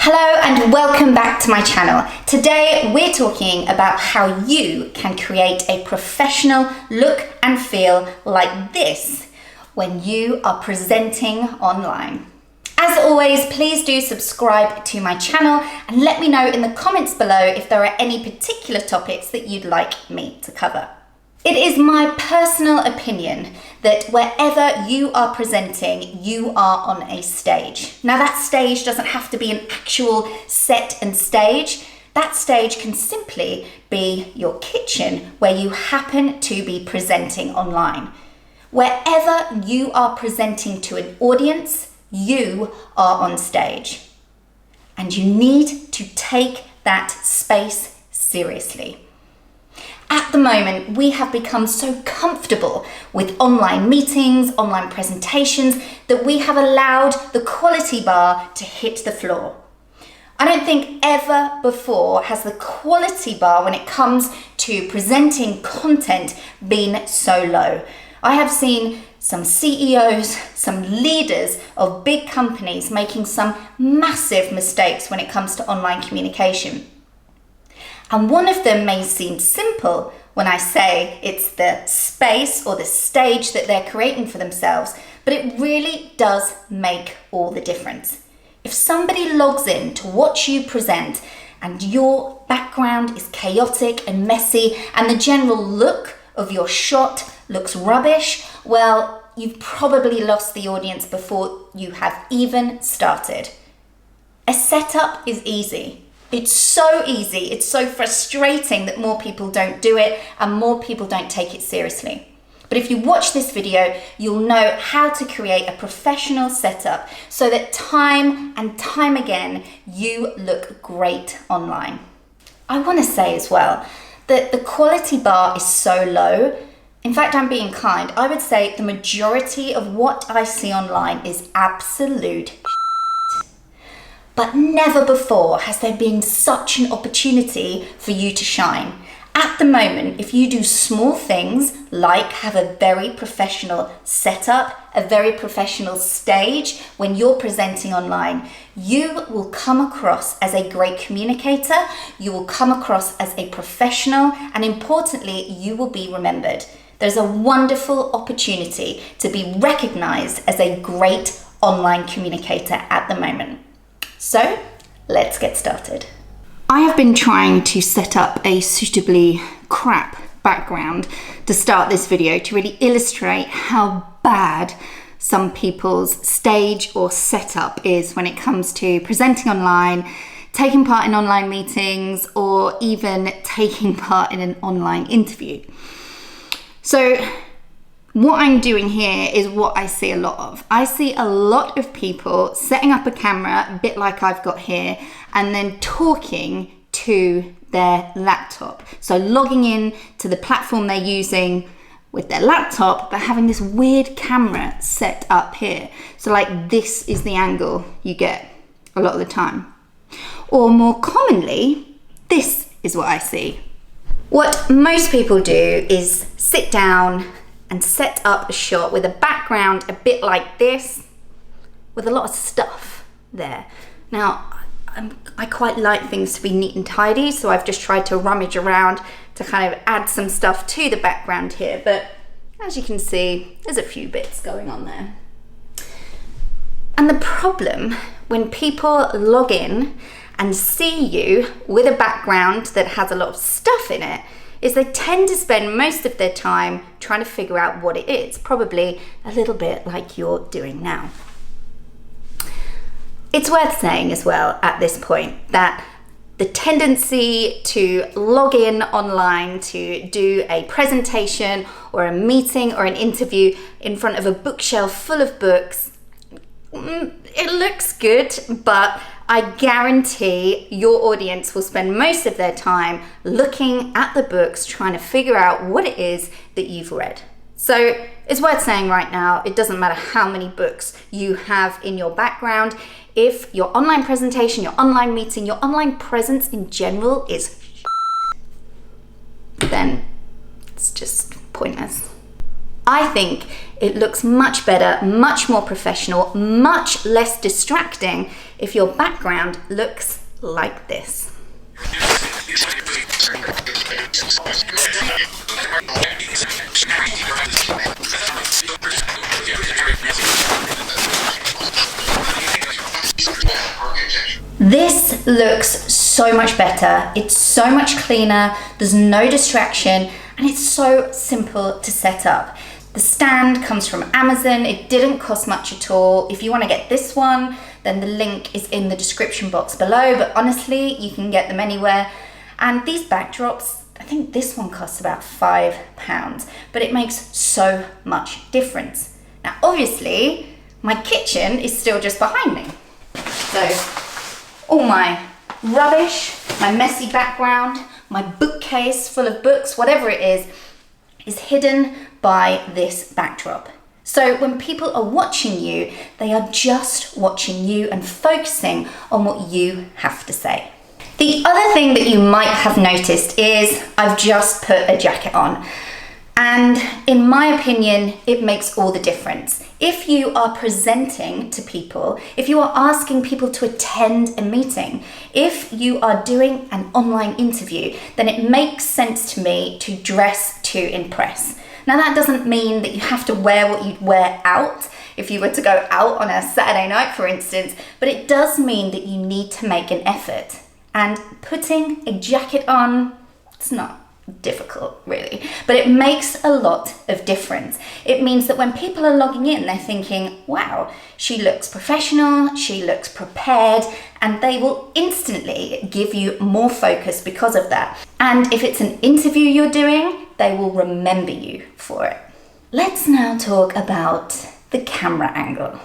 Hello and welcome back to my channel. Today we're talking about how you can create a professional look and feel like this when you are presenting online. As always, please do subscribe to my channel and let me know in the comments below if there are any particular topics that you'd like me to cover. It is my personal opinion that wherever you are presenting, you are on a stage. Now that stage doesn't have to be an actual set and stage. That stage can simply be your kitchen where you happen to be presenting online. Wherever you are presenting to an audience, you are on stage. And you need to take that space seriously. At the moment, we have become so comfortable with online meetings, online presentations, that we have allowed the quality bar to hit the floor. I don't think ever before has the quality bar when it comes to presenting content been so low. I have seen some CEOs, some leaders of big companies making some massive mistakes when it comes to online communication. And one of them may seem simple when I say it's the space or the stage that they're creating for themselves, but it really does make all the difference. If somebody logs in to watch you present and your background is chaotic and messy and the general look of your shot looks rubbish, well, you've probably lost the audience before you have even started. A setup is easy. It's so easy, it's so frustrating that more people don't do it and more people don't take it seriously. But if you watch this video, you'll know how to create a professional setup so that time and time again, you look great online. I want to say as well that the quality bar is so low. In fact, I'm being kind. I would say the majority of what I see online is absolute. But never before has there been such an opportunity for you to shine. At the moment, if you do small things like have a very professional setup, a very professional stage when you're presenting online, you will come across as a great communicator, you will come across as a professional, and importantly, you will be remembered. There's a wonderful opportunity to be recognized as a great online communicator at the moment. So let's get started. I have been trying to set up a suitably crap background to start this video to really illustrate how bad some people's stage or setup is when it comes to presenting online, taking part in online meetings, or even taking part in an online interview. So what I'm doing here is what I see a lot of. I see a lot of people setting up a camera, a bit like I've got here, and then talking to their laptop. So logging in to the platform they're using with their laptop, but having this weird camera set up here. So like this is the angle you get a lot of the time. Or more commonly, this is what I see. What most people do is sit down and set up a shot with a background a bit like this, with a lot of stuff there. Now, I quite like things to be neat and tidy, so I've just tried to rummage around to kind of add some stuff to the background here, but as you can see, there's a few bits going on there. And the problem when people log in and see you with a background that has a lot of stuff in it is they tend to spend most of their time trying to figure out what it is, probably a little bit like you're doing now. It's worth saying as well at this point that the tendency to log in online to do a presentation or a meeting or an interview in front of a bookshelf full of books, it looks good, but I guarantee your audience will spend most of their time looking at the books, trying to figure out what it is that you've read. So it's worth saying right now, it doesn't matter how many books you have in your background. If your online presentation, your online meeting, your online presence in general is then it's just pointless. I think it looks much better, much more professional, much less distracting if your background looks like this. This looks so much better. It's so much cleaner. There's no distraction, and it's so simple to set up. The stand comes from Amazon. It didn't cost much at all. If you want to get this one, then the link is in the description box below, but honestly, you can get them anywhere. And these backdrops, I think this one costs about £5, but it makes so much difference. Now, obviously, my kitchen is still just behind me. So all my rubbish, my messy background, my bookcase full of books, whatever it is hidden by this backdrop. So when people are watching you, they are just watching you and focusing on what you have to say. The other thing that you might have noticed is I've just put a jacket on. And in my opinion, it makes all the difference. If you are presenting to people, if you are asking people to attend a meeting, if you are doing an online interview, then it makes sense to me to dress to impress. Now, that doesn't mean that you have to wear what you'd wear out if you were to go out on a Saturday night, for instance, but it does mean that you need to make an effort. And putting a jacket on, it's not difficult really, but it makes a lot of difference. It means that when people are logging in, they're thinking, wow, she looks professional, she looks prepared, and they will instantly give you more focus because of that. And if it's an interview you're doing, they will remember you for it. Let's now talk about the camera angle.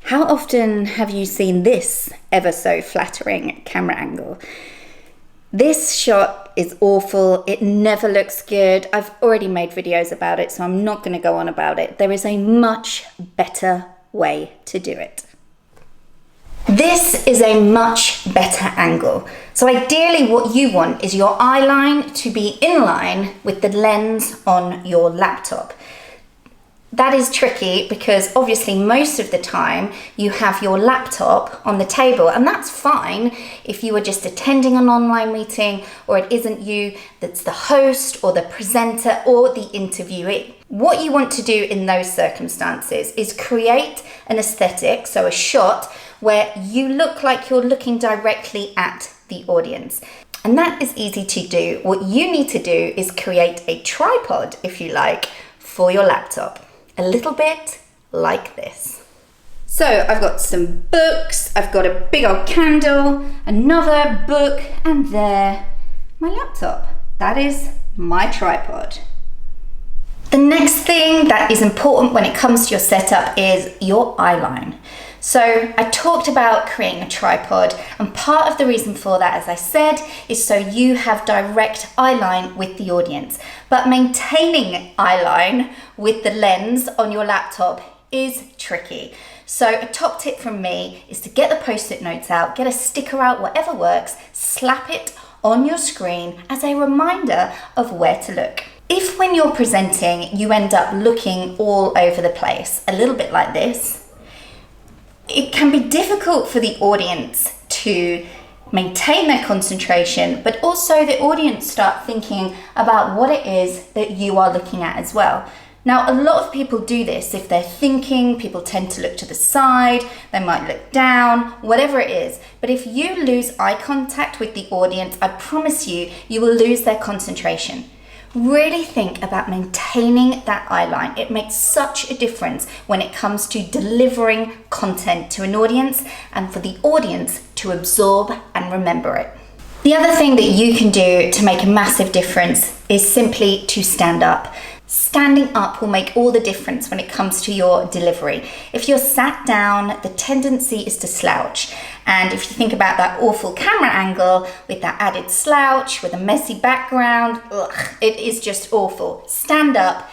How often have you seen this ever so flattering camera angle? This shot is awful. It never looks good. I've already made videos about it, so I'm not going to go on about it. There is a much better way to do it. This is a much better angle. So ideally what you want is your eye line to be in line with the lens on your laptop. That is tricky because obviously most of the time you have your laptop on the table, and that's fine if you are just attending an online meeting or it isn't you that's the host or the presenter or the interviewee. What you want to do in those circumstances is create an aesthetic, so a shot where you look like you're looking directly at the audience. And that is easy to do. What you need to do is create a tripod, if you like, for your laptop. A little bit like this. So I've got some books, I've got a big old candle, another book, and there, my laptop. That is my tripod. The next thing that is important when it comes to your setup is your eye line. So I talked about creating a tripod, and part of the reason for that, as I said, is so you have direct eye line with the audience. But maintaining eye line with the lens on your laptop is tricky. So a top tip from me is to get the post-it notes out, get a sticker out, whatever works, slap it on your screen as a reminder of where to look. If when you're presenting, you end up looking all over the place, a little bit like this, it can be difficult for the audience to maintain their concentration, but also the audience start thinking about what it is that you are looking at as well. Now, a lot of people do this. If they're thinking, people tend to look to the side, they might look down, whatever it is. But if you lose eye contact with the audience, I promise you, you will lose their concentration. Really think about maintaining that eye line. It makes such a difference when it comes to delivering content to an audience and for the audience to absorb and remember it. The other thing that you can do to make a massive difference is simply to stand up. Standing up will make all the difference when it comes to your delivery. If you're sat down, the tendency is to slouch. And if you think about that awful camera angle with that added slouch, with a messy background, it is just awful. Stand up.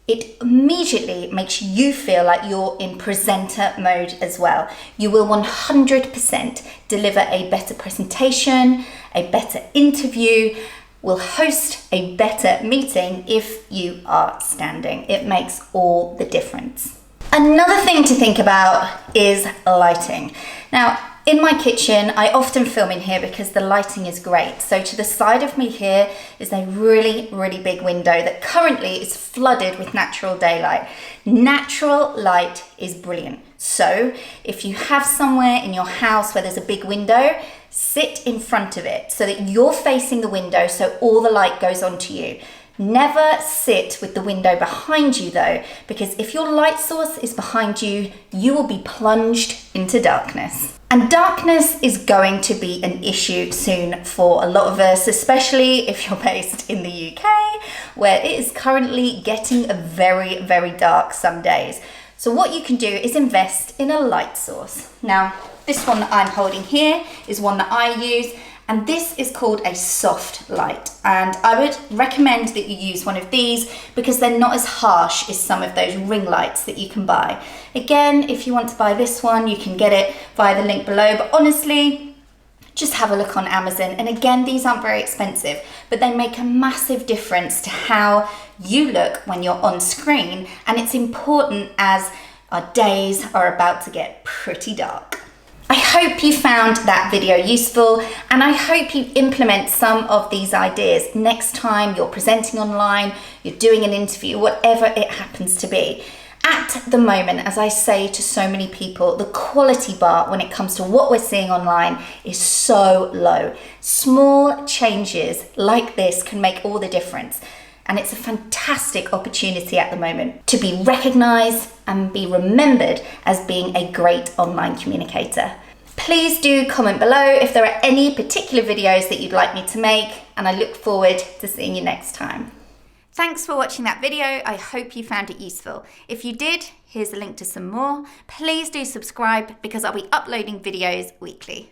It immediately makes you feel like you're in presenter mode as well. You will 100% deliver a better presentation, a better interview, will host a better meeting if you are standing. It makes all the difference. Another thing to think about is lighting. Now, in my kitchen, I often film in here because the lighting is great. So to the side of me here is a really, really big window that currently is flooded with natural daylight. Natural light is brilliant. So if you have somewhere in your house where there's a big window, sit in front of it so that you're facing the window so all the light goes onto you. Never sit with the window behind you though, because if your light source is behind you, you will be plunged into darkness. And darkness is going to be an issue soon for a lot of us, especially if you're based in the UK, where it is currently getting very, very dark some days. So what you can do is invest in a light source. Now, this one that I'm holding here is one that I use, and this is called a soft light. And I would recommend that you use one of these because they're not as harsh as some of those ring lights that you can buy. Again, if you want to buy this one, you can get it via the link below, but honestly, just have a look on Amazon. And again, these aren't very expensive, but they make a massive difference to how you look when you're on screen. And it's important as our days are about to get pretty dark. I hope you found that video useful, and I hope you implement some of these ideas next time you're presenting online, you're doing an interview, whatever it happens to be. At the moment, as I say to so many people, the quality bar when it comes to what we're seeing online is so low. Small changes like this can make all the difference. And it's a fantastic opportunity at the moment to be recognized and be remembered as being a great online communicator. Please do comment below if there are any particular videos that you'd like me to make, and I look forward to seeing you next time. Thanks for watching that video. I hope you found it useful. If you did, here's a link to some more. Please do subscribe because I'll be uploading videos weekly.